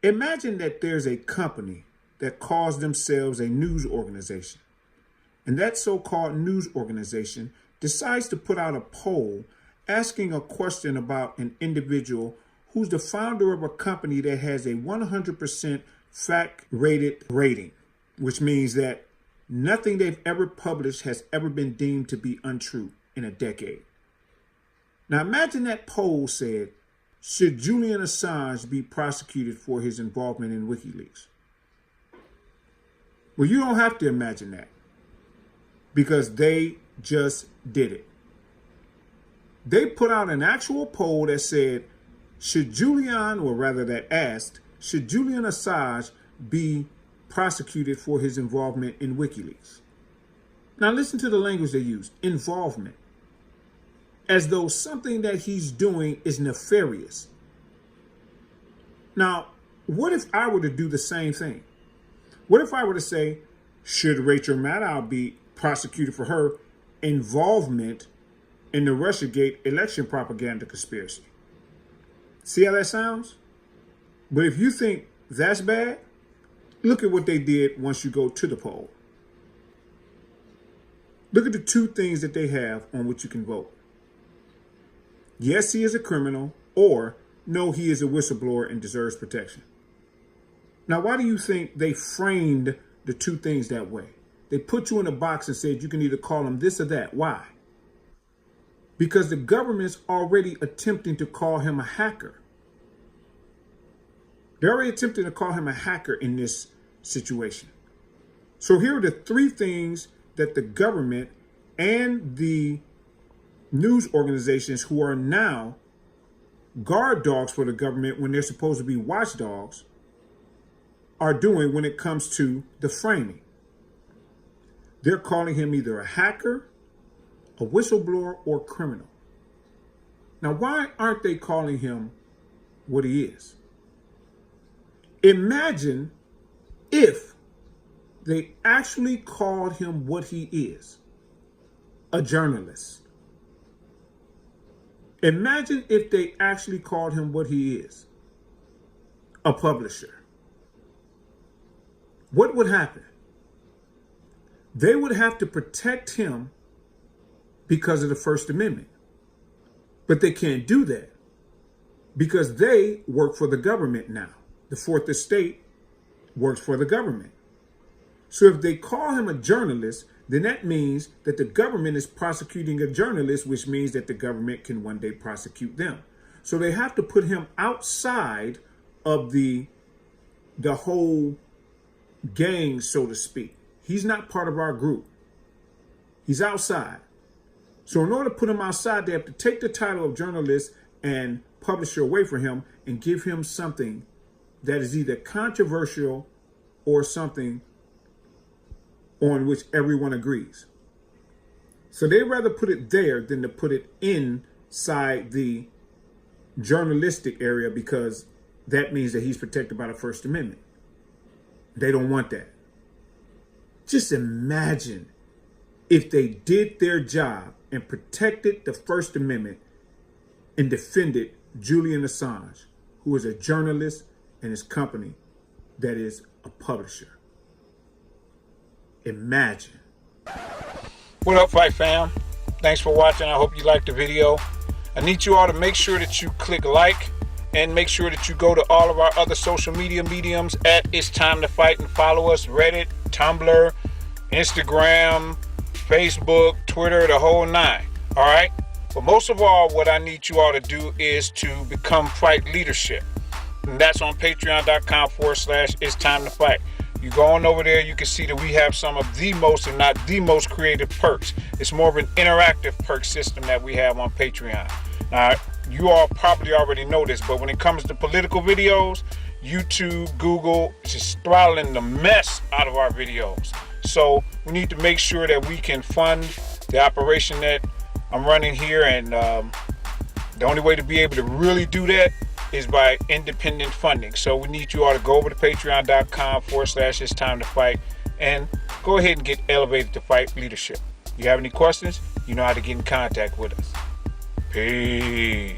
Imagine that there's a company that calls themselves a news organization, and that so-called news organization decides to put out a poll asking a question about an individual who's the founder of a company that has a 100% fact-rated rating, which means that nothing they've ever published has ever been deemed to be untrue in a decade. Now imagine that poll said, should Julian Assange be prosecuted for his involvement in WikiLeaks? Well, you don't have to imagine that, because they just did it. They put out an actual poll that said, should Julian Assange be prosecuted for his involvement in WikiLeaks? Now listen to the language they use, involvement. As though something that he's doing is nefarious. Now, what if I were to do the same thing? What if I were to say, should Rachel Maddow be prosecuted for her involvement in the Russiagate election propaganda conspiracy? See how that sounds? But if you think that's bad, look at what they did once you go to the poll. Look at the two things that they have on which you can vote. Yes, he is a criminal, or no, he is a whistleblower and deserves protection. Now, why do you think they framed the two things that way? They put you in a box and said you can either call him this or that. Why? Because the government's already attempting to call him a hacker. They're already attempting to call him a hacker in this situation. So here are the three things that the government and the news organizations, who are now guard dogs for the government when they're supposed to be watchdogs, are doing when it comes to the framing. They're calling him either a hacker, a whistleblower, or criminal. Now, why aren't they calling him what he is? Imagine if they actually called him what he is, a journalist. Imagine if they actually called him what he is, a publisher. What would happen? They would have to protect him because of the First Amendment. But they can't do that because they work for the government now. The Fourth Estate works for the government. So if they call him a journalist, then that means that the government is prosecuting a journalist, which means that the government can one day prosecute them. So they have to put him outside of the whole gang, so to speak. He's not part of our group. He's outside. So in order to put him outside, they have to take the title of journalist and publisher away from him and give him something that is either controversial or something on which everyone agrees. So they'd rather put it there than to put it inside the journalistic area, because that means that he's protected by the First Amendment. They don't want that. Just imagine if they did their job and protected the First Amendment and defended Julian Assange, who is a journalist, and his company that is a publisher. Imagine. What up, FITE fam? Thanks for watching. I hope you liked the video. I need you all to make sure that you click like, and make sure that you go to all of our other social media mediums at It's Time to Fight and follow us: Reddit, Tumblr, Instagram, Facebook, Twitter, the whole nine. All right? But most of all, what I need you all to do is to become FITE leadership. And that's on patreon.com/It's Time to Fight. You go on over there, you can see that we have some of the most, if not the most, creative perks. It's more of an interactive perk system that we have on Patreon. Now, you all probably already know this, but when it comes to political videos, YouTube, Google, it's just throttling the mess out of our videos. So we need to make sure that we can fund the operation that I'm running here, and the only way to be able to really do that is by independent funding. So we need you all to go over to patreon.com/It's Time to Fight and go ahead and get elevated to FITE leadership. You have any questions? You know how to get in contact with us. Peace.